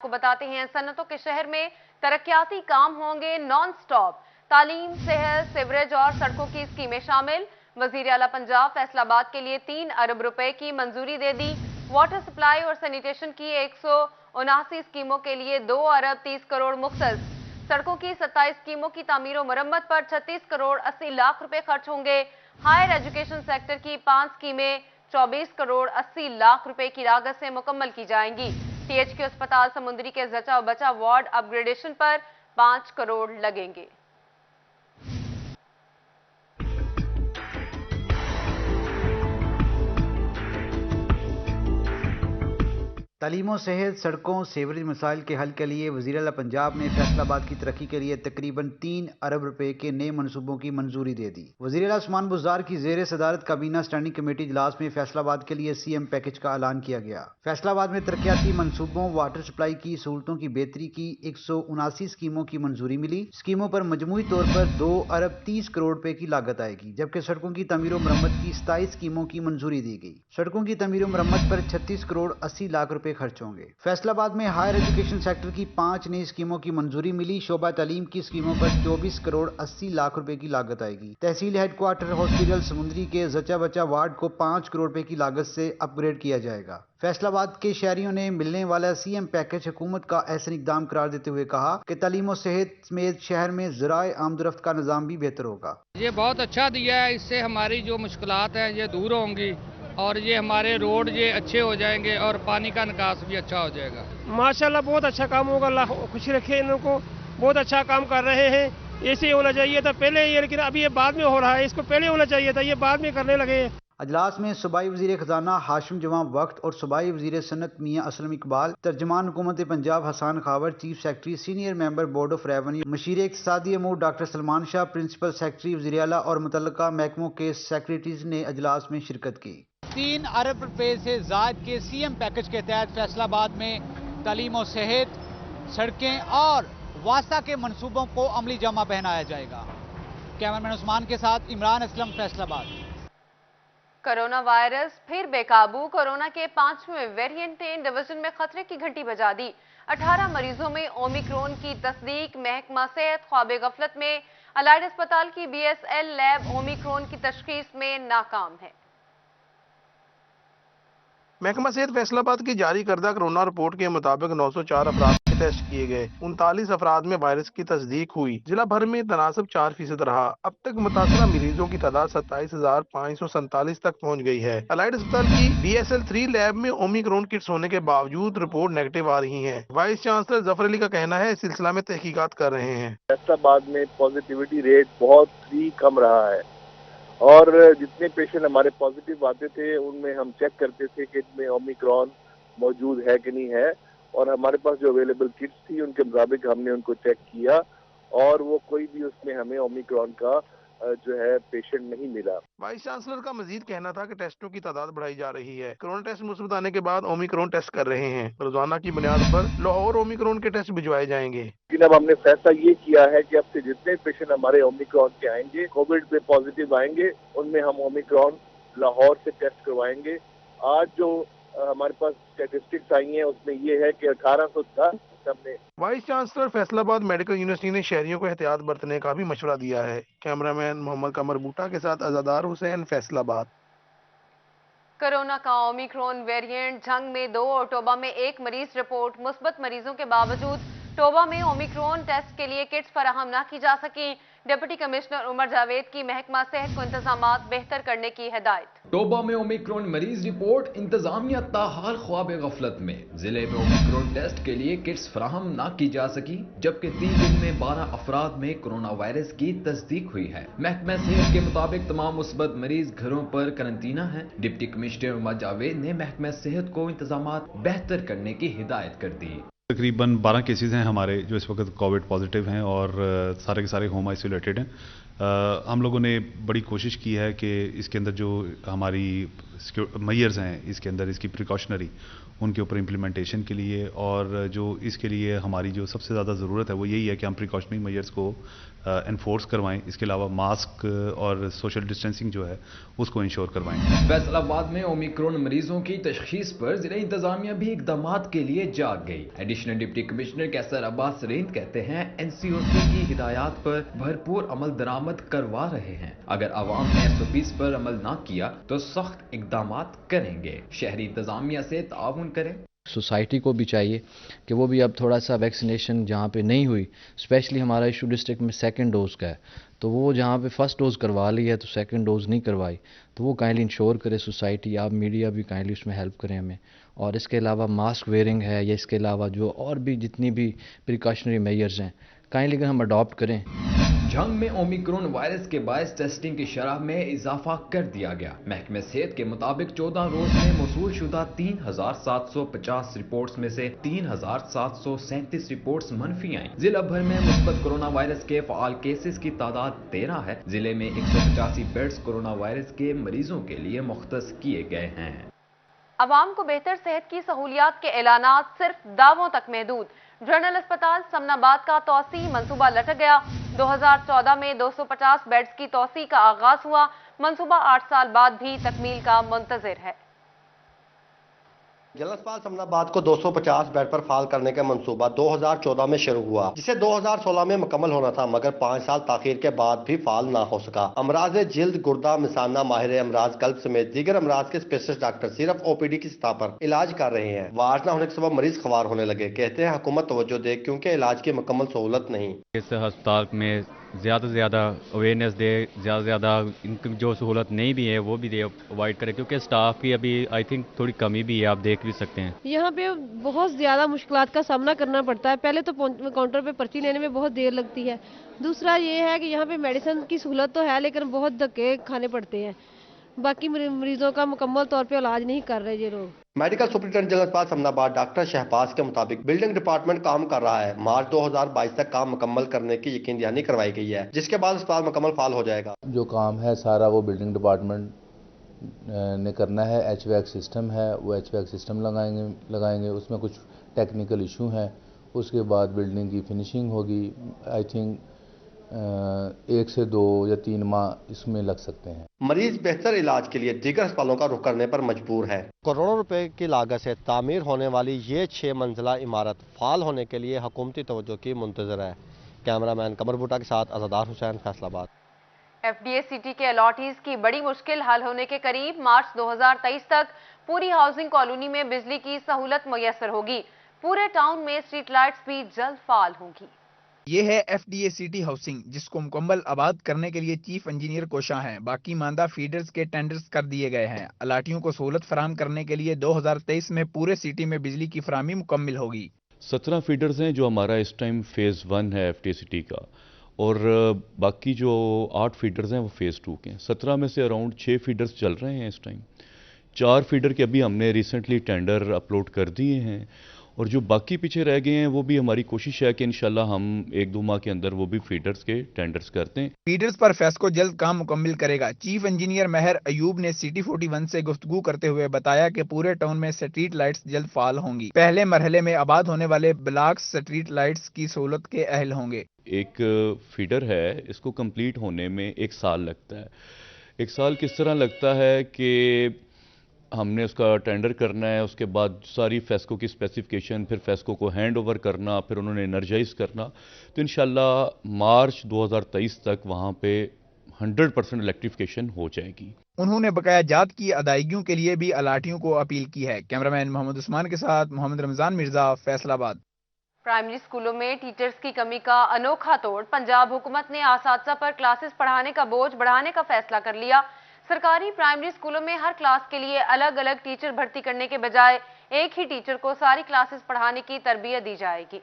को बताते हैं, सनतों के शहर में तरक्याती काम होंगे नॉन स्टॉप। तालीम, सेहत, सीवरेज और सड़कों की स्कीमें शामिल। वजीर आला पंजाब फैसलाबाद के लिए 3 अरब रुपए की मंजूरी दे दी। वाटर सप्लाई और सैनिटेशन की 179 स्कीमों के लिए 2 अरब 30 करोड़ मुख्तस। सड़कों की 27 स्कीमों की तामीर और मरम्मत पर 36 करोड़ 80 लाख रुपए खर्च होंगे। हायर एजुकेशन सेक्टर की 5 स्कीमें 24 करोड़ 80 लाख रुपए की लागत से मुकम्मल की जाएंगी। THQ अस्पताल समुंदरी के जचा बचा वार्ड अपग्रेडेशन पर 5 करोड़ लगेंगे। तालीम और सेहत, सड़कों, सीवरेज मसाइल के हल के लिए वज़ीर आला पंजाब ने फैसलाबाद की तरक्की के लिए तकरीबन 3 अरब रुपए के नए मनसूबों की मंजूरी दे दी। वज़ीर आला उस्मान बुज़दार की ज़ेर सदारत काबीना स्टैंडिंग कमेटी इजलास में फैसलाबाद के लिए CM पैकेज का ऐलान किया गया। फैसलाबाद में तरक्याती मनसूबों, वाटर सप्लाई की सहूलतों की बेहतरी की 179 स्कीमों की मंजूरी मिली। स्कीमों पर मजमूई तौर पर 2 अरब 30 करोड़ रुपए की लागत आएगी, जबकि सड़कों की तमीर और मरम्मत की 27 स्कीमों की मंजूरी दी गई। सड़कों की तमीर और मरम्मत पर 36 करोड़ 80 लाख रुपए खर्च होंगे। फैसलाबाद में हायर एजुकेशन सेक्टर की 5 नई स्कीमों की मंजूरी मिली। शोबा तालीम की स्कीमों पर 24 करोड़ 80 लाख रुपए की लागत आएगी। तहसील हेडक्वार्टर हॉस्पिटल समुंदरी के जचा बचा वार्ड को 5 करोड़ रुपए की लागत से अपग्रेड किया जाएगा। फैसलाबाद के शहरियों ने मिलने वाला CM पैकेज हुकूमत का एहसन इकदाम करार देते हुए कहा कि तालीम और सेहत समेत शहर में ज़राए आमदरफ्त का निज़ाम भी बेहतर होगा। ये बहुत अच्छा दिया है, इससे हमारी जो मुश्किलात हैं ये दूर होंगी और ये हमारे रोड ये अच्छे हो जाएंगे और पानी का निकास भी अच्छा हो जाएगा। माशाल्लाह बहुत अच्छा काम होगा, अल्लाह खुश रखे इन लोगों को। बहुत अच्छा काम कर रहे हैं। ऐसे ही होना चाहिए था पहले ये, लेकिन अभी ये बाद में हो रहा है। इसको पहले होना चाहिए था, ये बाद में करने लगे हैं। अजलास में सूबाई वज़ीर खजाना हाशिम जवां वक्त और सूबाई वज़ीर सनत मियां असलम इकबाल, तर्जमान हुकूमत Punjab Hasan Khawar, chief secretary senior member board of revenue, मशीर इक़्तिसादी अमूर doctor Salman Shah, principal secretary वज़ीर आला और मुतल्लिका महकमों के सेक्रेटरीज ने अजलास में शिरकत की। 3 अरब रुपए से ज़ायद के CM पैकेज के तहत फैसलाबाद में तालीम और सेहत, सड़कें और वासा के मंसूबों को अमली जामा पहनाया जाएगा। कैमरामैन उस्मान के साथ इमरान असलम, फैसलाबाद। कोरोना वायरस फिर बेकाबू। कोरोना के 5वें वेरिएंट ने डिवीजन में खतरे की घंटी बजा दी। 18 मरीजों में ओमिक्रॉन की तस्दीक। महकमा सेहत ख्वाबे गफलत में। अलाइड अस्पताल की BSL लैब ओमिक्रॉन की तशखीस में नाकाम है। महकमा सेहत फैसलाबाद की जारी करदा कोरोना रिपोर्ट के मुताबिक 904 अफराद के टेस्ट किए गए। 39 अफराद में वायरस की तस्दीक हुई। जिला भर में तनासब 4% रहा। अब तक मुतासरा मरीजों की तादाद 27,547 तक पहुँच गई है। अलाइड अस्पताल की BSL 3 लैब में ओमिक्रॉन किट्स होने के बावजूद रिपोर्ट नेगेटिव आ रही है। वाइस चांसलर जफर अली का कहना है, इस सिलसिला में तहकीकात कर रहे हैं। फैसलाबाद में पॉजिटिविटी रेट बहुत ही कम रहा है और जितने पेशेंट हमारे पॉजिटिव आते थे उनमें हम चेक करते थे कि इनमें ओमिक्रॉन मौजूद है कि नहीं है, और हमारे पास जो अवेलेबल किट्स थी उनके मुताबिक हमने उनको चेक किया और वो कोई भी उसमें हमें ओमिक्रॉन का जो है पेशेंट नहीं मिला। वाइस चांसलर का मजीद कहना था कि टेस्टों की तादाद बढ़ाई जा रही है। कोरोना टेस्ट मुस्बत आने के बाद ओमिक्रॉन टेस्ट कर रहे हैं। रोजाना की बुनियाद पर लाहौर ओमिक्रॉन के टेस्ट भिजवाए जाएंगे। लेकिन अब हमने फैसला ये किया है कि अब से जितने पेशेंट हमारे ओमिक्रॉन के आएंगे, कोविड पे पॉजिटिव आएंगे, उनमें हम ओमिक्रॉन लाहौर से टेस्ट करवाएंगे। आज जो हमारे पास स्टैटिस्टिक्स आई हैं उसमें ये है कि 1810 हमने। Vice chancellor Faisalabad medical university ने शहरियों को एहतियात बरतने का भी मशवरा दिया है। कैमरामैन मोहम्मद कमर बूटा के साथ अज़ादार हुसैन, फैसलाबाद। कोरोना का ओमिक्रॉन वेरिएंट जंग में 2 और टोबा में 1 मरीज रिपोर्ट। मुस्बत मरीजों के बावजूद टोबा में ओमिक्रॉन टेस्ट के लिए किट्स फराहम न की जा सकी। डिप्टी कमिश्नर उमर जावेद की महकमा सेहत को इंतजामात बेहतर करने की हिदायत। टोबा में ओमिक्रॉन मरीज रिपोर्ट। इंतजामिया ताहाल ख्वाब गफलत में। जिले में ओमिक्रॉन टेस्ट के लिए किट्स फराहम न की जा सकी, जबकि 3 दिन में 12 अफराद में कोरोना वायरस की तस्दीक हुई है। महकमा सेहत के मुताबिक तमाम मुस्बत मरीज घरों पर करंतना है। डिप्टी कमिश्नर उमर जावेद ने महकमा सेहत को इंतजामात बेहतर करने की हिदायत कर दी। तकरीबन 12 केसेस हैं हमारे जो इस वक्त कोविड पॉजिटिव हैं और सारे के सारे होम आइसोलेटेड हैं। हम लोगों ने बड़ी कोशिश की है कि इसके अंदर जो हमारी मेजर्स हैं इसके अंदर इसकी प्रिकॉशनरी उनके ऊपर इम्प्लीमेंटेशन के लिए, और जो इसके लिए हमारी जो सबसे ज़्यादा ज़रूरत है वो यही है कि हम प्रिकॉशनरी मेजर्स को एनफोर्स करवाएं। इसके अलावा मास्क और सोशल डिस्टेंसिंग जो है उसको इंश्योर करवाएं। फैसलाबाद में ओमिक्रॉन मरीजों की तशखीस पर जिला इंतजामिया भी इकदाम के लिए जाग गई। एडिशनल डिप्टी कमिश्नर कैसर अब्बास सरीन कहते हैं NCOC की हिदायत पर भरपूर अमल दरामद करवा रहे हैं। अगर आवाम ने SOPs पर अमल ना किया तो सख्त इकदाम करेंगे। शहरी इंतजामिया से ताउन करें। सोसाइटी को भी चाहिए कि वो भी अब थोड़ा सा वैक्सीनेशन जहाँ पे नहीं हुई, स्पेशली हमारा इशू डिस्ट्रिक्ट में सेकंड डोज का है, तो वो जहाँ पे फर्स्ट डोज करवा ली है तो सेकंड डोज नहीं करवाई, तो वो काइंडली इंश्योर करे सोसाइटी, आप मीडिया भी काइंडली उसमें हेल्प करें हमें। और इसके अलावा मास्क वेयरिंग है या इसके अलावा जो और भी जितनी भी प्रिकॉशनरी मेजर्स हैं काइंडली अगर हम अडॉप्ट करें। जंग में ओमिक्रॉन वायरस के बायस टेस्टिंग की शरह में इजाफा कर दिया गया। महकमे सेहत के मुताबिक 14 रोज में मौसूल शुदा 3750 रिपोर्ट्स में से 3737 रिपोर्ट्स मनफी आई। जिला भर में मुस्बत कोरोना वायरस के फाल केसेस की तादाद 13 है। जिले में 185 बेड्स कोरोना वायरस के मरीजों के लिए मुख्तस किए गए हैं। अवाम को बेहतर सेहत की सहूलियात के ऐलानात सिर्फ दावों तक महदूद। जनरल अस्पताल समनाबाद का तोसी मंसूबा लटक गया। 2014 में 250 बेड्स की तोसी का आगाज हुआ। मंसूबा 8 साल बाद भी तकमील का मुंतजिर है। जनरल अस्पताल समनाबाद को 250 बेड पर फाल करने का मंसूबा 2014 में शुरू हुआ, जिसे 2016 में मुकम्मल होना था, मगर 5 साल ताखीर के बाद भी फाल ना हो सका। अमराज जिल्द, गुर्दा, मिसाना, माहिर अमराज कल्ब समेत दीगर अमराज के स्पेशलिस्ट डॉक्टर सिर्फ OPD की सतह पर इलाज कर रहे हैं। वार्ड न होने के सबब मरीज ख्वार होने लगे। कहते हैं हुकूमत तवज्जो दे क्योंकि इलाज की मुकम्मल सहूलत नहीं। इस अस्पताल में ज़्यादा से ज़्यादा अवेयरनेस दे, ज़्यादा से ज़्यादा इनकी जो सहूलत नहीं भी है वो भी दे, अवॉइड करे, क्योंकि स्टाफ की अभी आई थिंक थोड़ी कमी भी है, आप देख भी सकते हैं। यहाँ पे बहुत ज़्यादा मुश्किलात का सामना करना पड़ता है। पहले तो काउंटर पे पर्ची लेने में बहुत देर लगती है। दूसरा ये है कि यहाँ पे मेडिसिन की सहूलत तो है लेकिन बहुत धक्के खाने पड़ते हैं। बाकी मरीजों का मुकम्मल तौर पे इलाज नहीं कर रहे ये लोग। मेडिकल सुपरिटेंडेंट जनरल अस्पताल समनाबाद डॉक्टर शहबाज के मुताबिक बिल्डिंग डिपार्टमेंट काम कर रहा है। मार्च 2022 तक काम मुकम्मल करने की यकीन दहानी करवाई गई है, जिसके बाद अस्पताल मुकम्मल फाल हो जाएगा। जो काम है सारा वो बिल्डिंग डिपार्टमेंट ने करना है। HVAC सिस्टम है, वो HVAC सिस्टम लगाएंगे। उसमें कुछ टेक्निकल इशू हैं, उसके बाद बिल्डिंग की फिनिशिंग होगी। आई थिंक 1 से 2 या 3 माह इसमें लग सकते हैं। मरीज बेहतर इलाज के लिए दीगर अस्पतालों का रुख करने पर मजबूर है। करोड़ों रुपए की लागत से तामीर होने वाली ये 6 मंजिला इमारत फाल होने के लिए हुकूमती तवज्जो की मुंतजर है। कैमरामैन कमर भुट्टा के साथ अज़ादार हुसैन, फैसलाबाद। FDA सिटी के अलॉटीज की बड़ी मुश्किल हल होने के करीब। मार्च 2023 तक पूरी हाउसिंग कॉलोनी में बिजली की सहूलत मुयस्सर होगी। पूरे टाउन में स्ट्रीट लाइट्स भी जल्द फाल होंगी। ये है FDA सिटी हाउसिंग, जिसको मुकम्मल आबाद करने के लिए चीफ इंजीनियर कोशां हैं। बाकी मानदा फीडर्स के टेंडर्स कर दिए गए हैं। अलाटियों को सहूलत फराहम करने के लिए 2023 में पूरे सिटी में बिजली की फराहमी मुकम्मल होगी। 17 फीडर्स हैं जो हमारा इस टाइम फेज़ 1 है FDA सिटी का, और बाकी जो 8 फीडर्स हैं वो फेज़ 2 के हैं। 17 में से अराउंड 6 फीडर्स चल रहे हैं इस टाइम। 4 फीडर के अभी हमने रिसेंटली टेंडर अपलोड कर दिए हैं, और जो बाकी पीछे रह गए हैं वो भी हमारी कोशिश है कि इंशाल्लाह हम 1-2 माह के अंदर वो भी फीडर्स के टेंडर्स करते हैं। फीडर्स पर फेस्को जल्द काम मुकम्मल करेगा। चीफ इंजीनियर महर अयूब ने सिटी 41 से गुफ्तगू करते हुए बताया कि पूरे टाउन में स्ट्रीट लाइट्स जल्द फाल होंगी। पहले मरहले में आबाद होने वाले ब्लॉक्स स्ट्रीट लाइट्स की सहूलत के अहल होंगे। एक फीडर है, इसको कंप्लीट होने में 1 साल लगता है। 1 साल किस तरह लगता है कि हमने उसका टेंडर करना है, उसके बाद सारी फेस्को की स्पेसिफिकेशन, फिर फेस्को को हैंड ओवर करना, फिर उन्होंने एनर्जाइज करना। तो इंशाल्लाह मार्च 2023 तक वहाँ पे 100% इलेक्ट्रिफिकेशन हो जाएगी। उन्होंने बकाया जात की अदायगियों के लिए भी अलाटियों को अपील की है। कैमरामैन मोहम्मद उस्मान के साथ मोहम्मद रमजान मिर्जा, फैसलाबाद। प्राइमरी स्कूलों में टीचर्स की कमी का अनोखा तोड़। पंजाब हुकूमत ने आसातिज़ा पर क्लासेस पढ़ाने का बोझ बढ़ाने का फैसला कर लिया। सरकारी प्राइमरी स्कूलों में हर क्लास के लिए अलग अलग टीचर भर्ती करने के बजाय एक ही टीचर को सारी क्लासेस पढ़ाने की तरबियत दी जाएगी।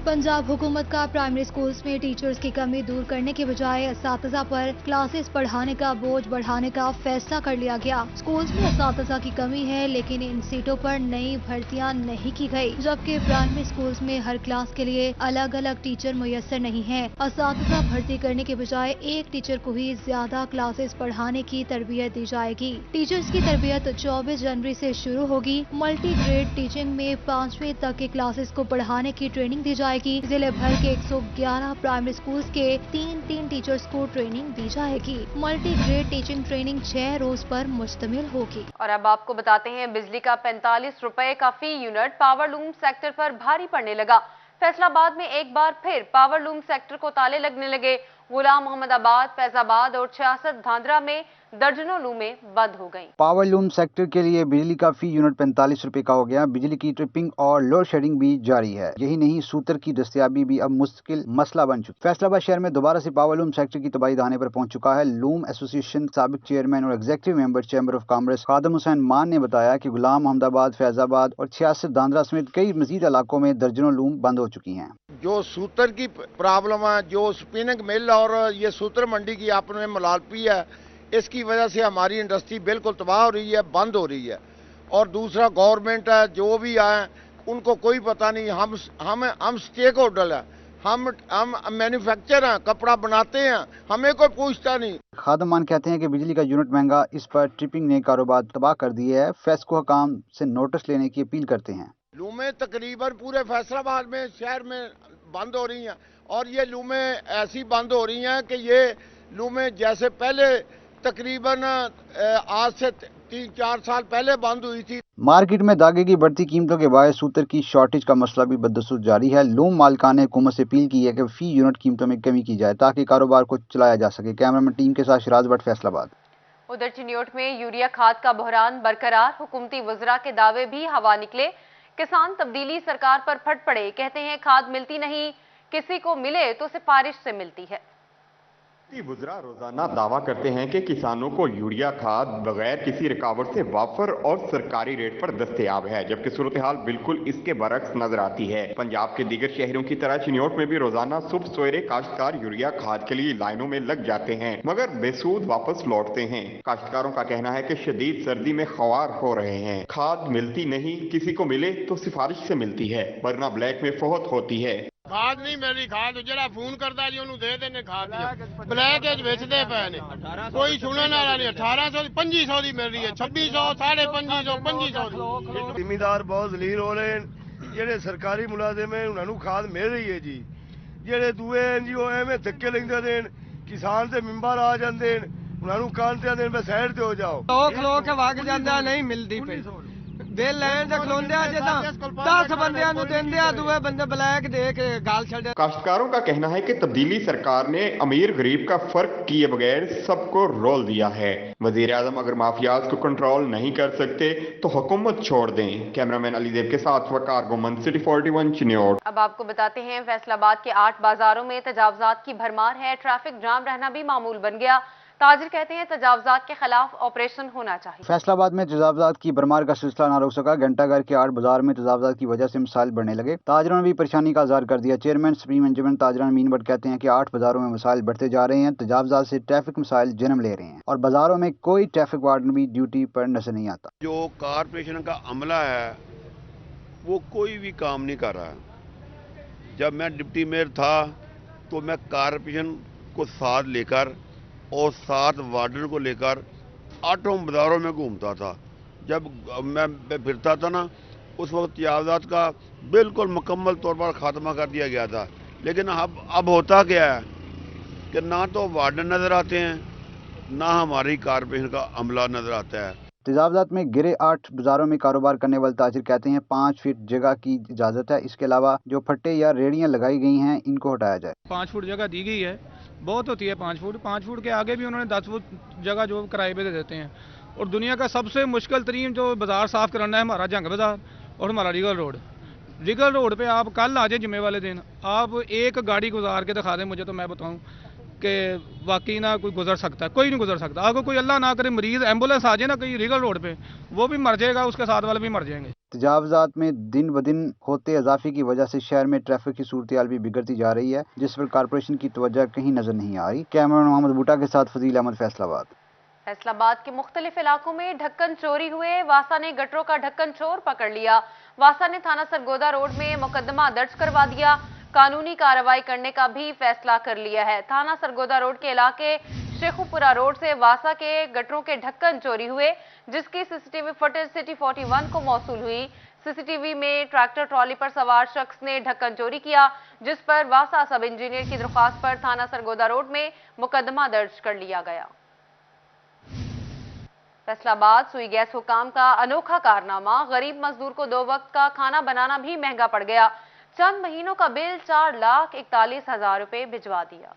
पंजाब हुकूमत का प्राइमरी स्कूल्स में टीचर्स की कमी दूर करने के बजाय असातिज़ा पर क्लासेस पढ़ाने का बोझ बढ़ाने का फैसला कर लिया गया। स्कूल्स में असातिज़ा की कमी है, लेकिन इन सीटों पर नई भर्तियां नहीं की गई, जबकि प्राइमरी स्कूल्स में हर क्लास के लिए अलग अलग टीचर मुयस्सर नहीं है। असातिज़ा भर्ती करने के बजाय एक टीचर को ही ज्यादा क्लासेस पढ़ाने की तरबियत दी जाएगी। टीचर्स की तरबियत 24 जनवरी से शुरू होगी। मल्टी ग्रेड टीचिंग में 5वीं तक के क्लासेस को पढ़ाने की ट्रेनिंग दी जाएगी। जिले भर के 111 प्राइमरी स्कूल्स के 3 टीचर्स को ट्रेनिंग दी जाएगी। मल्टी ग्रेड टीचिंग ट्रेनिंग 6 रोज पर मुश्तमिल होगी। और अब आपको बताते हैं, बिजली का 45 रुपए का फी यूनिट पावर लूम सेक्टर पर भारी पड़ने लगा। फैसलाबाद में एक बार फिर पावर लूम सेक्टर को ताले लगने लगे। गुलाम मोहम्मदाबाद, फैजाबाद और 66 धांधरा में दर्जनों लूमें बंद हो गईं। पावर लूम सेक्टर के लिए बिजली का फी यूनिट 45 रुपए का हो गया। बिजली की ट्रिपिंग और लोड शेडिंग भी जारी है। यही नहीं, सूतर की दस्तयाबी भी अब मुश्किल मसला बन चुकी। फैसलाबाद शहर में दोबारा से पावर लूम सेक्टर की तबाही दहाने पर पहुंच चुका है। लूम एसोसिएशन साबिक चेयरमैन और executive member chamber of commerce Khadim Hussain Maan ने बताया कि गुलाम मोहम्मदाबाद, फैजाबाद और 66 धांधरा समेत कई मजीद इलाकों में दर्जनों लूम बंद हो चुकी हैं। जो सूतर की प्रॉब्लम है, जो स्पिनिंग मिल और ये सूतर मंडी की आपने मुलालपी है, इसकी वजह से हमारी इंडस्ट्री बिल्कुल तबाह हो रही है, बंद हो रही है। और दूसरा गवर्नमेंट है, जो भी आए उनको कोई पता नहीं। हम स्टेक होल्डर है, हम मैन्युफैक्चर हैं, कपड़ा बनाते हैं, हमें कोई पूछता नहीं। खादम मान कहते हैं कि बिजली का यूनिट महंगा, इस पर ट्रिपिंग ने कारोबार तबाह कर दिया है। फेस्को हकाम से नोटिस लेने की अपील करते हैं। लूमें तकरीबन पूरे फैसलाबाद में शहर में बंद हो रही हैं, और ये लूमें ऐसी बंद हो रही हैं कि ये लूमें जैसे पहले तकरीबन आज से 3-4 साल पहले बंद हुई थी। मार्केट में धागे की बढ़ती कीमतों के बायस सूतर की शॉर्टेज का मसला भी बदस्तूर जारी है। लूम मालिकान ने हुकूमत से अपील की है कि फी यूनिट कीमतों में कमी की जाए ताकि कारोबार को चलाया जा सके। कैमरामैन टीम के साथ शिराज भट्ट, फैसलाबाद। उधर चिन्योट में यूरिया खाद का बहरान बरकरार, हुकूमती वज़रा के दावे भी हवा निकले। किसान तब्दीली सरकार पर फट पड़े, कहते हैं खाद मिलती नहीं, किसी को मिले तो सिफारिश से मिलती है। वज़रा रोजाना दावा करते हैं कि किसानों को यूरिया खाद बगैर किसी रुकावट से वाफर और सरकारी रेट पर दस्तयाब है, जबकि सूरत हाल बिल्कुल इसके बरक्स नजर आती है। पंजाब के दीगर शहरों की तरह चिन्योट में भी रोजाना सुबह सवेरे काश्तकार यूरिया खाद के लिए लाइनों में लग जाते हैं, मगर बेसूद वापस लौटते हैं। काश्तकारों का कहना है कि शदीद सर्दी में ख्वार हो रहे हैं, खाद मिलती नहीं, किसी को मिले तो सिफारिश से मिलती है, वरना ब्लैक में फौत होती है। खाद नहीं मिल रही, खाद जरा फोन करता जी उन्होंने दे देने खाद ब्लैक बेचते पे ने, कोई सुनने वाला नहीं। 1800 2500 की मिल रही है, 2600 2550 2500। जिमीदार बहुत जलील हो रहे हैं, जेडे सरकारी मुलाजिम है उन्होंने खाद मिल रही है जी, जेडे दूए NGO एवं धक्के लेंदे देन, किसान से मिंबर आ जाते हैं उन्होंने कानते देन पे साइड ते हो जाओ। खलो के वग जांदा नहीं मिलदी पे दे लैंड खलोंदे जे तां 10 बंदियां नु देंदे आ, दूए बंदे ब्लैक दे के गाल छड्डे। काश्तकारों का कहना है कि तब्दीली सरकार ने अमीर गरीब का फर्क किए बगैर सबको रोल दिया है। वजीर आजम अगर माफियाज को कंट्रोल नहीं कर सकते तो हुकूमत छोड़ दें। कैमरामैन अलीदेव के साथ वकार गोमन, सिटी 41 चिन्योट। अब आपको बताते हैं, फैसलाबाद के 8 बाजारों में तजावजात की भरमार है। ट्रैफिक जाम रहना भी मामूल बन गया। ताजिर कहते हैं तजावजात के खिलाफ ऑपरेशन होना चाहिए। फैसलाबाद में तजावजात की भरमार का सिलसिला न रुक सका। घंटाघर के 8 बाजार में तजावजात की वजह से मसाइल बढ़ने लगे। ताजरों ने भी परेशानी का इजहार कर दिया। चेयरमैन सुप्रीम अंजुमन ताजरान मीन भट्ट कहते हैं कि 8 बाजारों में मसाइल बढ़ते जा रहे हैं। तजावजात से ट्रैफिक मसाइल जन्म ले रहे हैं और बाजारों में कोई ट्रैफिक वार्डन भी ड्यूटी पर नजर नहीं आता। जो कारपोरेशन का अमला है वो कोई भी काम नहीं कर रहा है। जब मैं डिप्टी मेयर था तो मैं कारपोरेशन को साथ लेकर और 7 वार्डन को लेकर 8 बाजारों में घूमता था। जब मैं फिरता था ना, उस वक्त तजावजात का बिल्कुल मुकम्मल तौर पर खात्मा कर दिया गया था। लेकिन अब होता क्या है कि ना तो वार्डन नजर आते हैं, ना हमारी कारपोरेशन का अमला नजर आता है। तजावजात में गिरे 8 बाजारों में कारोबार करने वाले ताजिर कहते हैं 5 फीट जगह की इजाजत है। इसके अलावा जो फट्टे या रेड़ियां लगाई गई हैं इनको हटाया जाए। 5 फुट जगह दी गई है, बहुत होती है 5 फुट। 5 फुट के आगे भी उन्होंने 10 फुट जगह जो किराए पे दे देते हैं। और दुनिया का सबसे मुश्किल तरीन जो बाजार साफ कराना है हमारा जंग बाजार और हमारा रीगल रोड। रीगल रोड पे आप कल आ जाए जुम्मे वाले दिन, आप एक गाड़ी गुजार के दिखा दें मुझे तो मैं बताऊं کہ واقعی نا کوئی گزر سکتا ہے, کوئی نہیں گزر سکتا. اگر کوئی اللہ نہ کرے مریض ایمبولینس آ جائے نا کہیں ریگل روڈ پہ, وہ بھی مر جائے گا, اس کے ساتھ والے بھی مر جائیں گے. تجاوزات میں دن بدن ہوتے اضافے کی وجہ سے شہر میں ٹریفک کی صورتحال بھی بگڑتی جا رہی ہے, جس پر کارپوریشن کی توجہ کہیں نظر نہیں آ رہی. کیمرمین محمد بوٹا کے ساتھ فضیل احمد, فیصل آباد. فیصل آباد کے مختلف علاقوں میں ڈھکن چوری ہوئے. واسا نے گٹروں کا ڈھکن چور پکڑ لیا. واسا نے تھانہ سرگودا روڈ میں مقدمہ درج کروا دیا. قانونی کارروائی کرنے کا بھی فیصلہ کر لیا ہے. تھانہ سرگودا روڈ کے علاقے شیخو پورا روڈ سے واسا کے گٹروں کے ڈھکن چوری ہوئے, جس کی C C T V footage city 41 کو موصول ہوئی. سی سی ٹی وی میں ٹریکٹر ٹرالی پر سوار شخص نے ڈھکن چوری کیا, جس پر واسا سب انجینئر کی درخواست پر تھانہ سرگودا روڈ میں مقدمہ درج کر لیا گیا. فیصل آباد سوئی گیس حکام کا انوکھا کارنامہ. غریب مزدور کو 2 وقت کا کھانا بنانا بھی مہنگا پڑ گیا. چند مہینوں کا بل 4,41,000 روپے بھجوا دیا.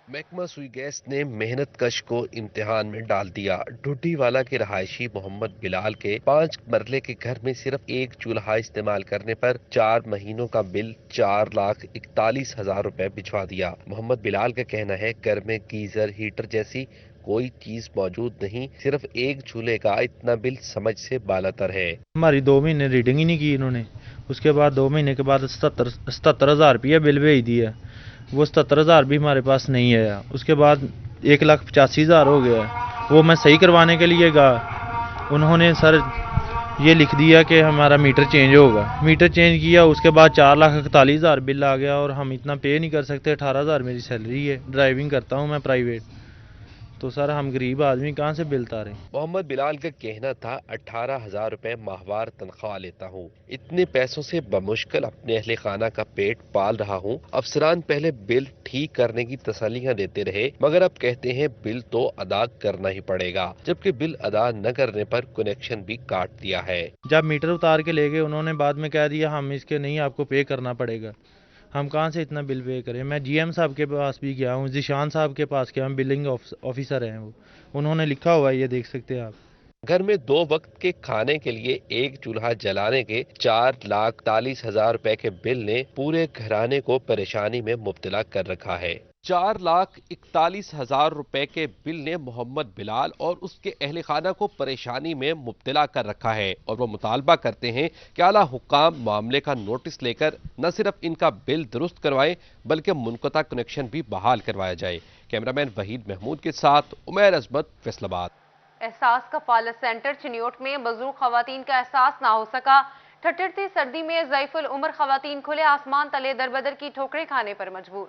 محکمہ سوئی گیس نے محنت کش کو امتحان میں ڈال دیا. ڈھڈی والا کے رہائشی محمد بلال کے 5 مرلے کے گھر میں صرف ایک چولہا استعمال کرنے پر 4 مہینوں کا بل 4,41,000 روپے بھجوا دیا. محمد بلال کا کہنا ہے گھر میں گیزر ہیٹر جیسی کوئی چیز موجود نہیں, صرف ایک چولہے کا اتنا بل سمجھ سے بالاتر ہے. ہماری 2 مہینے ریڈنگ ہی نہیں کی انہوں نے. اس کے بعد 2 مہینے کے بعد 77,000 روپیہ بل بھیج دیا. وہ 77,000 بھی ہمارے پاس نہیں ہے. اس کے بعد 1,85,000 ہو گیا. وہ میں صحیح کروانے کے لیے گیا, انہوں نے سر یہ لکھ دیا کہ ہمارا میٹر چینج ہوگا. میٹر چینج کیا, اس کے بعد 4,41,000 بل آ گیا, اور ہم اتنا پے نہیں کر سکتے. 18,000 میری سیلری ہے, ڈرائیونگ کرتا ہوں میں پرائیویٹ, تو سر ہم غریب آدمی کہاں سے بل تاریں. محمد بلال کا کہنا تھا 18,000 روپے ماہوار تنخواہ لیتا ہوں, اتنے پیسوں سے بمشکل اپنے اہل خانہ کا پیٹ پال رہا ہوں. افسران پہلے بل ٹھیک کرنے کی تسلیاں دیتے رہے, مگر اب کہتے ہیں بل تو ادا کرنا ہی پڑے گا, جبکہ بل ادا نہ کرنے پر کنیکشن بھی کاٹ دیا ہے. جب میٹر اتار کے لے گئے, انہوں نے بعد میں کہہ دیا ہم اس کے نہیں, آپ کو پے کرنا پڑے گا. ہم کہاں سے اتنا بل پے کریں. میں جی ایم صاحب کے پاس بھی گیا ہوں, ذیشان صاحب کے پاس گیا ہوں, بلنگ آفیسر ہیں وہ, انہوں نے لکھا ہوا ہے, یہ دیکھ سکتے ہیں آپ. گھر میں 2 وقت کے کھانے کے لیے ایک چولہا جلانے کے 4,41,000 روپے کے بل نے پورے گھرانے کو پریشانی میں مبتلا کر رکھا ہے. 4,41,000 روپے کے بل نے محمد بلال اور اس کے اہل خانہ کو پریشانی میں مبتلا کر رکھا ہے, اور وہ مطالبہ کرتے ہیں کہ اعلیٰ حکام معاملے کا نوٹس لے کر نہ صرف ان کا بل درست کروائیں بلکہ منقطع کنیکشن بھی بحال کروایا جائے. کیمرامین وحید محمود کے ساتھ عمیر عظمت, فیصل آباد. احساس کفالت سینٹر چنیوٹ میں بزرگ خواتین کا احساس نہ ہو سکا. ٹھٹھرتی سردی میں ضعیف العمر خواتین کھلے آسمان تلے دربدر کی ٹھوکریں کھانے پر مجبور.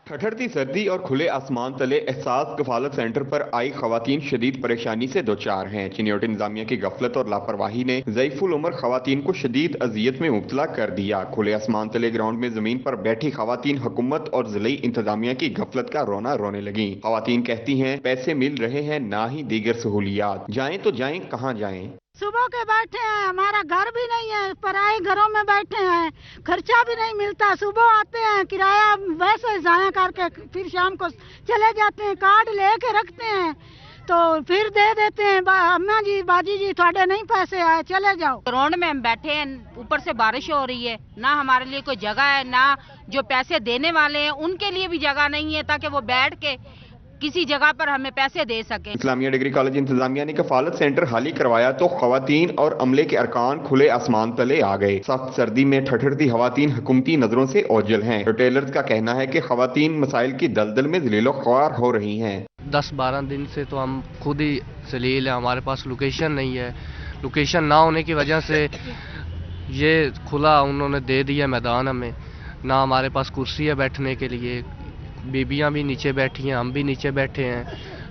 ٹھٹھرتی سردی اور کھلے آسمان تلے احساس کفالت سینٹر پر آئی خواتین شدید پریشانی سے دوچار ہیں. چنیوٹ انتظامیہ کی غفلت اور لاپرواہی نے ضعیف العمر خواتین کو شدید اذیت میں مبتلا کر دیا. کھلے آسمان تلے گراؤنڈ میں زمین پر بیٹھی خواتین حکومت اور ضلعی انتظامیہ کی غفلت کا رونا رونے لگیں. خواتین کہتی ہیں پیسے مل رہے ہیں, نہ ہی دیگر سہولیات. جائیں تو جائیں کہاں جائیں. صبح کے بیٹھے ہیں, ہمارا گھر بھی نہیں ہے, پرائے گھروں میں بیٹھے ہیں, خرچہ بھی نہیں ملتا. صبح آتے ہیں کرایہ ویسے ضائع کر کے پھر شام کو چلے جاتے ہیں, کارڈ لے کے رکھتے ہیں تو پھر دے دیتے ہیں, اماں جی باجی جی تھوڑے نہیں پیسے آئے چلے جاؤ. گراؤنڈ میں ہم بیٹھے ہیں, اوپر سے بارش ہو رہی ہے, نہ ہمارے لیے کوئی جگہ ہے, نہ جو پیسے دینے والے ہیں ان کے لیے بھی جگہ نہیں ہے تاکہ وہ بیٹھ کے کسی جگہ پر ہمیں پیسے دے سکیں. اسلامیہ ڈگری کالج انتظامیہ نے کفالت سینٹر خالی کروایا تو خواتین اور عملے کے ارکان کھلے آسمان تلے آ گئے. سخت سردی میں ٹھٹھرتی خواتین حکومتی نظروں سے اوجھل ہیں. ریٹیلرز کا کہنا ہے کہ خواتین مسائل کی دلدل میں ذلیل و خوار ہو رہی ہیں. 10-12 دن سے تو ہم خود ہی ذلیل ہیں, ہمارے پاس لوکیشن نہیں ہے. لوکیشن نہ ہونے کی وجہ سے یہ کھلا انہوں نے دے دیا میدان ہمیں, نہ ہمارے پاس کرسی ہے بیٹھنے کے لیے. بیبیاں بھی نیچے بیٹھی ہیں, ہم بھی نیچے بیٹھے ہیں,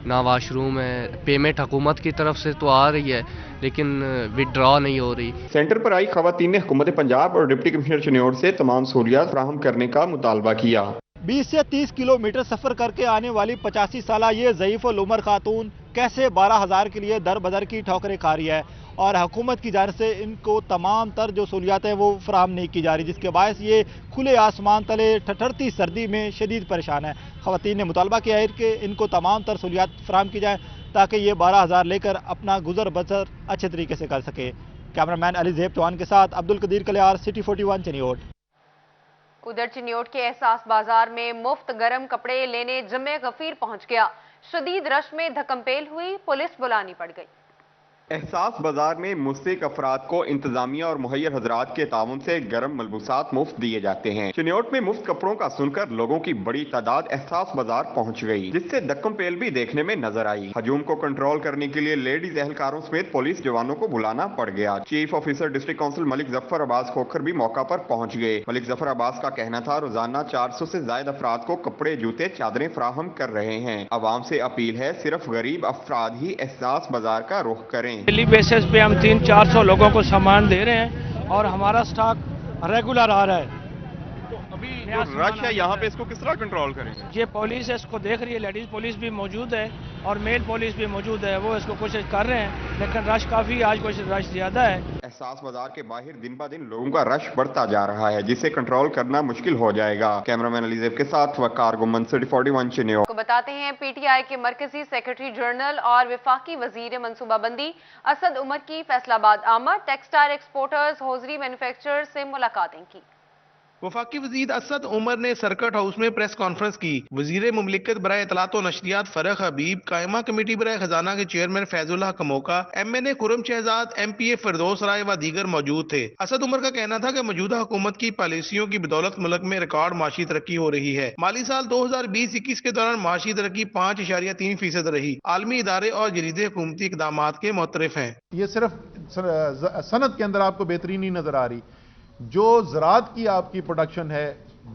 نہ واش روم ہے. پیمنٹ حکومت کی طرف سے تو آ رہی ہے لیکن وڈرا نہیں ہو رہی. سینٹر پر آئی خواتین نے حکومت پنجاب اور ڈپٹی کمشنر چنیوٹ سے تمام سہولیات فراہم کرنے کا مطالبہ کیا. 20 سے 30 کلومیٹر سفر کر کے آنے والی 85 سالہ یہ ضعیف العمر خاتون کیسے 12,000 کے لیے در بدر کی ٹھوکریں کھا رہی ہے, اور حکومت کی جانب سے ان کو تمام تر جو سہولیات ہیں وہ فراہم نہیں کی جا رہی, جس کے باعث یہ کھلے آسمان تلے ٹھٹھرتی سردی میں شدید پریشان ہے. خواتین نے مطالبہ کیا ہے کہ ان کو تمام تر سہولیات فراہم کی جائیں تاکہ یہ 12,000 لے کر اپنا گزر بسر اچھے طریقے سے کر سکے. کیمرہ مین علی زیب چوہان کے ساتھ عبدالقدیر کلیار, سٹی 41 چنیوٹ. उधर चिन्योट के एहसास बाजार में मुफ्त गर्म कपड़े लेने जमे गफीर पहुंच गया। शदीद रश में धक्कमपेल हुई, पुलिस बुलानी पड़ गई। एहसास बाजार में मुस्तहिक अफराद को इंतजामिया और मुहैयर हजरात के ताउन से गर्म मलबूसात मुफ्त दिए जाते हैं। चिन्योट में मुफ्त कपड़ों का सुनकर लोगों की बड़ी तादाद एहसास बाजार पहुंच गई, जिससे धक्कमपेल भी देखने में नजर आई। हजूम को कंट्रोल करने के लिए लेडीज एहलकारों समेत पुलिस जवानों को बुलाना पड़ गया। Chief officer district council Malik Zafar Abbas Khokhar भी मौका पर पहुंच गए। मलिक जफर अब्बास का कहना था रोजाना 400 से ज्यादा अफराद को कपड़े, जूते, चादरें फराहम कर रहे हैं। अवाम से अपील है सिर्फ गरीब अफराद ही एहसास बाजार का रुख करें। डेली बेसिस पे हम 300-400 लोगों को सामान दे रहे हैं और हमारा स्टॉक रेगुलर आ रहा है। अभी जो रश है यहाँ पे, इसको किस तरह कंट्रोल करेंगे? ये पुलिस इसको देख रही है, लेडीज पुलिस भी मौजूद है और मेल पुलिस भी मौजूद है, वो इसको कोशिश कर रहे हैं, लेकिन रश काफी आज कुछ रश ज्यादा है। एहसास बाजार के बाहर दिन ब दिन लोगों का रश बढ़ता जा रहा है, जिसे कंट्रोल करना मुश्किल हो जाएगा। कैमरामैन अलीजेब के साथ वकार गुमन, सिटी 41 चिन्योट। को बताते हैं पीटीआई के मरकजी सेक्रेटरी जनरल और विफाकी वजीर मंसूबाबंदी असद उमर की फैसलाबाद आमद टेक्सटाइल एक्सपोर्टर्स होजरी मैन्युफैक्चरर्स से मुलाकातें की। वफाकी वजीर असद उमर ने सर्किट हाउस में प्रेस कॉन्फ्रेंस की। वजीर मुमलिकत बराए इतलात और नशरियात फरख हबीब, कायमा कमेटी बराए खजाना के chairman Faizullah Kamoka, MNA Khurram Shahzad, MPA Firdous Rai व दीगर मौजूद थे। असद उमर का कहना था कि मौजूदा हुकूमत की पॉलिसियों की बदौलत मुल्क में रिकॉर्ड माशी तरक्की हो रही है। माली साल 2020-21 के दौरान माशी तरक्की 5.3% रही। आलमी इदारे और जरीदे हुकूमती इकदाम के मुतरफ हैं। ये सिर्फ सनत के अंदर आपको बेहतरीन नहीं नजर आ रही, जो ज़राअत की आपकी प्रोडक्शन है,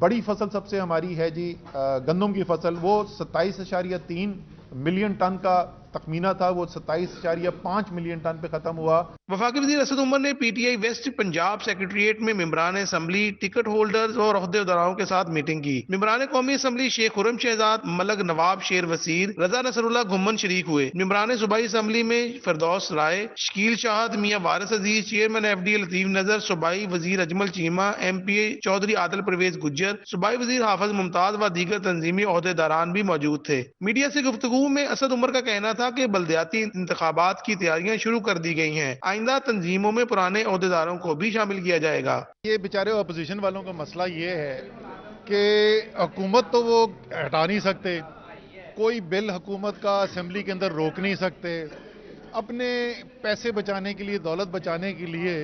बड़ी फसल सबसे हमारी है जी गंदम की फसल, वो 27.3 मिलियन टन का तखमीना था, वो 27.5 मिलियन टन पे खत्म हुआ। वफाकी वज़ीर असद उमर ने PTI वेस्ट पंजाब सेक्रेटरीट में मेंबरान असम्बली, टिकट होल्डर्स और ओहदेदारों के साथ मीटिंग की। मेंबरान कौमी असम्बली शेख खुरम शहजाद, मलक नवाब शेर वसीर, रजा नसरुल्लाह घुम्मन शरीक हुए। मेंबरान सूबाई असम्बली में फिरदौस राय, शकील शाहद, मियां वारिस अजीज, चेयरमैन FDA लतीफ नजर, सूबाई वजीर अजमल चीमा, MPA चौधरी आदिल परवेज गुज्जर, सूबाई वजीर हाफिज मुमताज व दीगर तंजीमी ओहदेदारान भी मौजूद थे। मीडिया से गुफ्तगू में असद उमर का कहना था कि बल्दियाती इंतखाबात की तैयारियां शुरू कर दी गई हैं। आइंदा तंजीमों में पुराने ओहदेदारों को भी शामिल किया जाएगा। ये बेचारे अपोजिशन वालों का मसला ये है कि हुकूमत तो वो हटा नहीं सकते, कोई बिल हुकूमत का असेंबली के अंदर रोक नहीं सकते। अपने पैसे बचाने के लिए, दौलत बचाने के लिए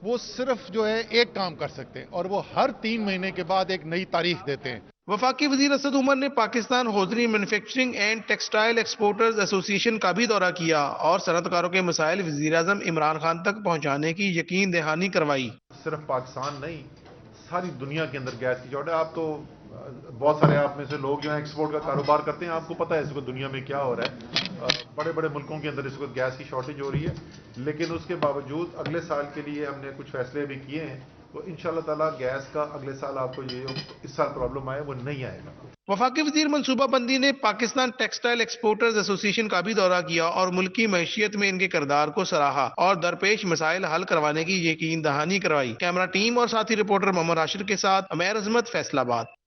वो सिर्फ जो है एक काम कर सकते हैं और वो हर 3 महीने के बाद एक नई तारीख देते हैं। वफाकी वजीर असद उमर ने Pakistan hosiery manufacturing and textile exporters association का भी दौरा किया और सनतकारों के मसाइल वजीर आजम इमरान खान तक पहुंचाने की यकीन दहानी करवाई। सिर्फ पाकिस्तान नहीं, सारी दुनिया के अंदर गैस की शॉर्ट है। आप तो बहुत सारे आप में से लोग जो है एक्सपोर्ट का कारोबार करते हैं, आपको पता है इस वक्त दुनिया में क्या हो रहा है। बड़े बड़े मुल्कों के अंदर इस वक्त गैस की शॉर्टेज हो रही है, लेकिन उसके बावजूद अगले साल के लिए हमने कुछ फैसले भी किए हैं, तो इंशाल्लाह ताला गैस का अगले साल आपको ये इस साल प्रॉब्लम आए वो नहीं आएगा। वफाकी वजीर मनसूबाबंदी ने पाकिस्तान टेक्सटाइल एक्सपोर्टर्स एसोसिएशन का भी दौरा किया और मुल्की मैशियत में इनके किरदार को सराहा और दरपेश मसाइल हल करवाने की यकीन दहानी करवाई। कैमरा टीम और साथी रिपोर्टर मोहम्मद राशिद के साथ अमेर अजमत, फैसलाबाद।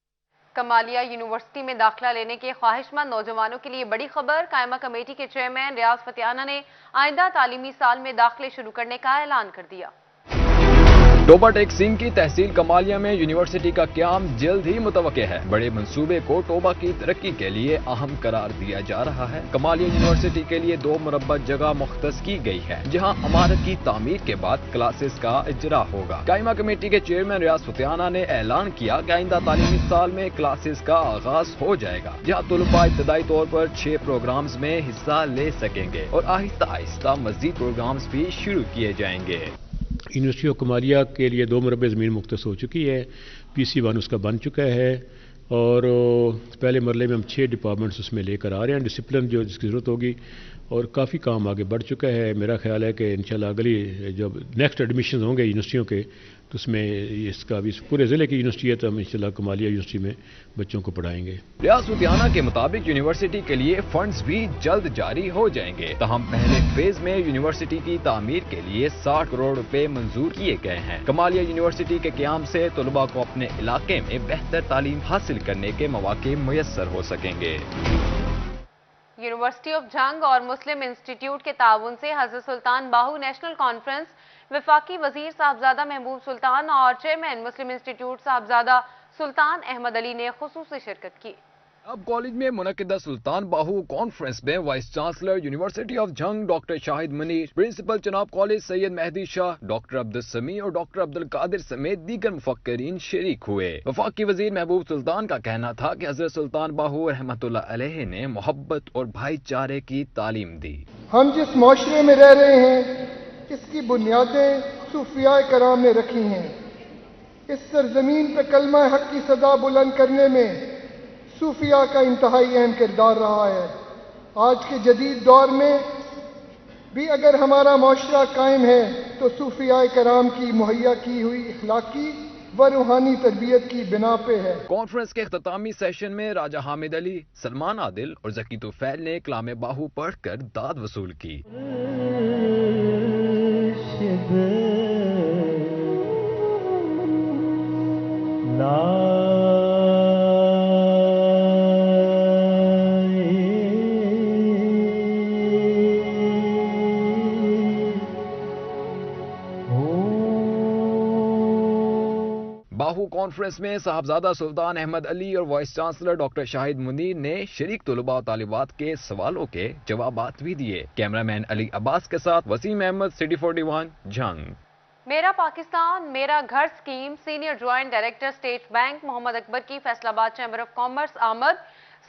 कमालिया यूनिवर्सिटी में दाखिला लेने के ख्वाहिशमंद नौजवानों के लिए बड़ी खबर। कायमा कमेटी के चेयरमैन रियाज फतियाना ने आइंदा तालीमी साल में दाखिले शुरू करने का ऐलान कर दिया। टोबा टेक सिंह की तहसील कमालिया में यूनिवर्सिटी का क़याम जल्द ही मुतवक्के है। बड़े मंसूबे को टोबा की तरक्की के लिए अहम करार दिया जा रहा है। कमालिया यूनिवर्सिटी के लिए 2 मुरब्बा जगह मुख्तस की गई है, जहां इमारत की तामीर के बाद क्लासेस का इजरा होगा। कायमा कमेटी के चेयरमैन रियाज फतियाना ने ऐलान किया कि आइंदा तालीमी साल में क्लासेस का आगाज हो जाएगा, जहाँ तलबा इब्तदाई तौर पर 6 प्रोग्राम्स में हिस्सा ले सकेंगे और आहिस्ता आहिस्ता मजीद प्रोग्राम्स भी शुरू किए जाएंगे। यूनिवर्सिटी ऑफ कमालिया के लिए 2 मुरब्बे ज़मीन मुख्तस हो चुकी है। PC1 उसका बन चुका है और पहले मरले में हम 6 डिपार्टमेंट्स उसमें लेकर आ रहे हैं। डिसिप्लिन जो जिसकी ज़रूरत होगी और काफ़ी काम आगे बढ़ चुका है। मेरा ख्याल है कि इंशाल्लाह अगली जब नेक्स्ट एडमिशन होंगे यूनिवर्सिटियों के, तो उसमें इसका भी पूरे ज़िले की यूनिवर्सिटी है, तो हम इंशाल्लाह कमालिया यूनिवर्सिटी में बच्चों को पढ़ाएंगे। रियाज फतियाना के मुताबिक यूनिवर्सिटी के लिए फंड्स भी जल्द जारी हो जाएंगे। तहम पहले फेज में यूनिवर्सिटी की तामीर के लिए 60 करोड़ रुपए मंजूर किए गए हैं। कमालिया यूनिवर्सिटी के क़याम से तलबा को अपने इलाके में बेहतर तालीम हासिल करने के मौके मुयस्सर हो सकेंगे। यूनिवर्सिटी ऑफ जंग और मुस्लिम इंस्टीट्यूट के ताउन से हजरत सुल्तान बाहू नेशनल कॉन्फ्रेंस, वफाकी वजीर साहबजादा महबूब सुल्तान और chairman Muslim institute Sahibzada Sultan Ahmad Ali ने खुसूसी शिरकत की। अब कॉलेज में मुनक्किदा सुल्तान बाहू कॉन्फ्रेंस में vice chancellor university of Jhang doctor Shahid Munir, principal Chenab college Syed Mehdi Shah, doctor Abdul Sami और डॉक्टर अब्दुल कादिर समेत दीगर मुफक्किरीन शरीक हुए। वफाकी वजीर महबूब सुल्तान का कहना था कि हजरत सुल्तान बाहू रहमतुल्लाह अलैह ने मोहब्बत और भाईचारे की तालीम दी। हम जिस माशरे में रह रहे हैं इसकी बुनियादें सूफिया कराम ने रखी हैं। इस सरजमीन पर कलमा हक की सदा बुलंद करने में सूफिया का इंतहाई अहम किरदार रहा है। आज के जदीद दौर में भी अगर हमारा माशरा कायम है तो सूफिया कराम की मुहैया की हुई इखलाकी व रूहानी तरबियत की बिना पे है। कॉन्फ्रेंस के इख्तितामी सेशन में राजा हामिद अली, सलमान आदिल और जकी तुफैल ने कलाम बाहू पढ़कर दाद वसूल की। बाहू कॉन्फ्रेंस में साहबजादा सुल्तान अहमद अली और vice chancellor doctor Shahid Munir ने शरीक तलबा और तालिबात के सवालों के जवाबात भी दिए। कैमरामैन अली अब्बास के साथ वसीम अहमद, सिटी 41, झंग। मेरा पाकिस्तान मेरा घर scheme senior joint director state bank Muhammad Akbar की फैसलाबाद चैम्बर ऑफ कॉमर्स आमद।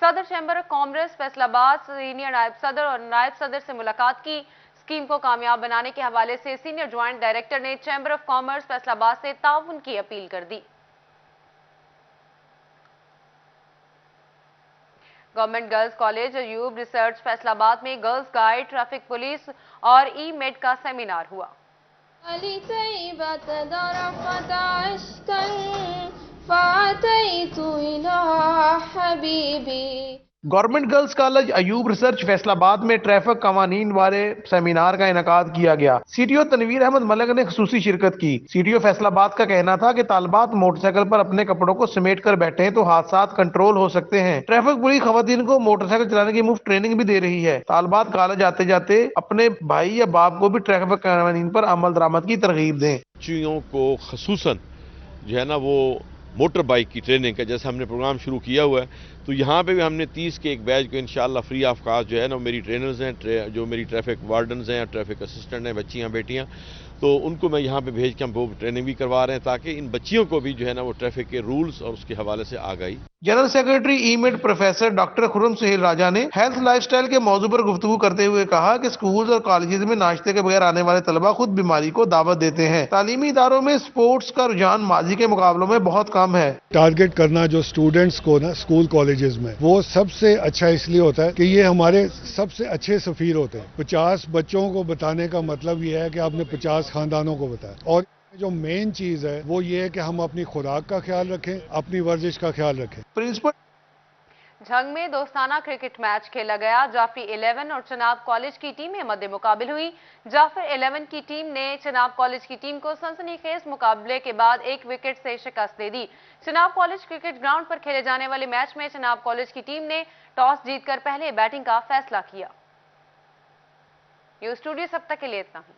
सदर chamber of commerce Faisalabad senior नायब सदर और नायब सदर से मुलाकात की। स्कीम को कामयाब बनाने के हवाले से सीनियर ज्वाइंट डायरेक्टर ने चैम्बर ऑफ कॉमर्स फैसलाबाद से ताउन की अपील कर दी। Government girls college Ayub research Faisalabad में गर्ल्स गाइड, ट्रैफिक पुलिस और ई मेड का सेमिनार हुआ। Government girls college Ayub research Faisalabad में ट्रैफिक कवानीन वाले सेमिनार का इनेकाद किया गया। सीटीओ तनवीर अहमद मलक ने खुसूसी शिरकत की। सीटीओ फैसलाबाद का कहना था कि तालिबात मोटरसाइकिल पर अपने कपड़ों को समेट कर बैठे हैं तो हादसात कंट्रोल हो सकते हैं। ट्रैफिक पुलिस खवातीन को मोटरसाइकिल चलाने की मुफ्त ट्रेनिंग भी दे रही है। तालिबात कॉलेज आते जाते अपने भाई या बाप को भी ट्रैफिक कवानीन पर अमल दरामद की तरगीब दें। बच्चियों को खसूसन जो है ना वो मोटर बाइक की ट्रेनिंग का जैसे हमने प्रोग्राम शुरू किया हुआ है, तो यहाँ पे भी हमने 30 के एक बैच को इंशाल्लाह फ्री ऑफ कास्ट जो है ना मेरी ट्रेनर्स हैं, जो मेरी ट्रैफिक वार्डन्स हैं, ट्रैफिक असिस्टेंट हैं, बच्चियाँ बेटियाँ, तो उनको मैं यहाँ पे भेज के हम वो ट्रेनिंग भी करवा रहे हैं ताकि इन बच्चियों को भी जो है ना वो ट्रैफिक के रूल्स और उसके हवाले से आगाही। जनरल सेक्रेटरी ईमेड प्रोफेसर डॉक्टर खुर्रम सुहेल राजा ने हेल्थ लाइफस्टाइल के मौजू पर गुफ्तगू करते हुए कहा कि स्कूल्स और कॉलेजेस में नाश्ते के बगैर आने वाले तलबा खुद बीमारी को दावत देते हैं। तालीमी इदारों में स्पोर्ट्स का रुझान माजी के मुकाबलों में बहुत कम है। टारगेट करना जो स्टूडेंट्स को ना स्कूल कॉलेजेस में वो सबसे अच्छा इसलिए होता है कि ये हमारे सबसे अच्छे सफीर होते हैं। 50 बच्चों को बताने का मतलब ये है कि आपने 50 खानदानों को बताया। और जो मेन चीज है वो ये है कि हम अपनी खुराक का ख्याल रखें, अपनी वर्जिश का ख्याल रखें। प्रिंसिपल झंग में दोस्ताना क्रिकेट मैच खेला गया। जाफरी 11 और चनाब कॉलेज की टीमें मध्य मुकाबिल हुई। जाफर 11 की टीम ने चनाब कॉलेज की टीम को सनसनीखेज मुकाबले के बाद 1 विकेट से शिकस्त दे दी। चनाब कॉलेज क्रिकेट ग्राउंड पर खेले जाने वाले मैच में चनाब कॉलेज की टीम ने टॉस जीतकर पहले बैटिंग का फैसला किया। न्यूज़ स्टूडियो अब तक के लिए इतना ही।